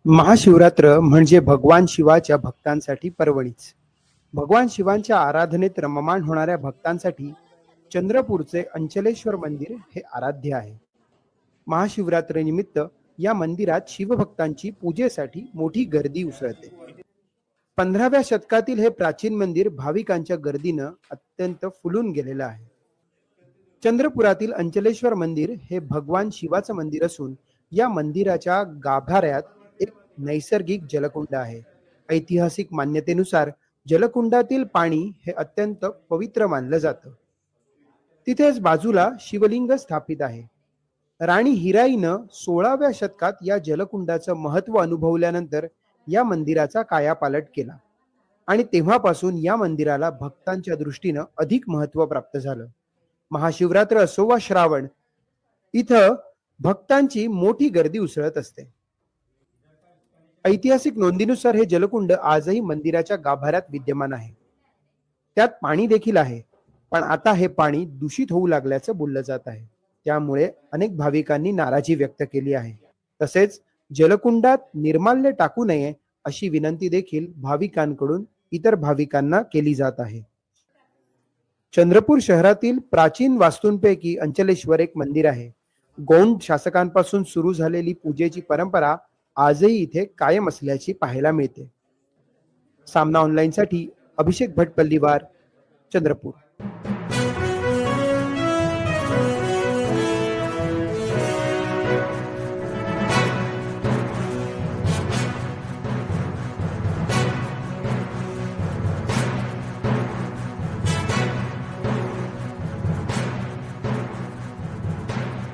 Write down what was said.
महाशिवरात्र म्हणजे भगवान शिवाच्या भक्तांसाठी पर्वणीच. भगवान शिवांच्या आराधनेत रममाण होणाऱ्या भक्तांसाठी चंद्रपूरचे अंचलेश्वर मंदिर हे आराध्य आहे. महाशिवरात्रीनिमित्त या मंदिरात शिवभक्तांची पूजेसाठी मोठी गर्दी उसळते. 15व्या शतकातील हे प्राचीन मंदिर भाविकांच्या गर्दीनं अत्यंत फुलून गेलेलं आहे. चंद्रपुरातील अंचलेश्वर मंदिर हे भगवान शिवाचं मंदिर असून या मंदिराच्या गाभाऱ्यात एक नैसर्गिक जलकुंड आहे. ऐतिहासिक मान्यतेनुसार जलकुंडातील पाणी हे अत्यंत पवित्र मानलं जातं. तिथेच बाजूला शिवलिंग स्थापित आहे. राणी हिराईनं 16व्या शतकात या जलकुंडाचं महत्त्व अनुभवल्यानंतर या मंदिराचा कायापालट केला आणि तेव्हापासून या मंदिराला भक्तांच्या दृष्टीनं अधिक महत्त्व प्राप्त झालं. महाशिवरात्र असो वा श्रावण, इथं भक्तांची मोठी गर्दी उसळत असते. ऐतिहासिक नोंदीनुसार हे जलकुंड आजही मंदिराच्या गाभाऱ्यात विद्यमान आहे. त्यात पाणी देखील आहे, पण आता हे पाणी दूषित होऊ लागल्याचं बोललं जात आहे. त्यामुळे अनेक भाविकांनी नाराजी व्यक्त केली आहे. तसेच जलकुंडात निर्माल्य टाकू नये अशी विनंती देखील भाविकांकडून इतर भाविकांना केली जात आहे. चंद्रपूर शहरातील प्राचीन वास्तूंपैकी अंचलेश्वर एक मंदिर आहे. गौंड शासकांपासून सुरू झालेली पूजेची परंपरा आजही इथे कायम असल्याची पाहायला मिळते. सामना ऑनलाईनसाठी अभिषेक भटपल्लीवार, चंद्रपूर.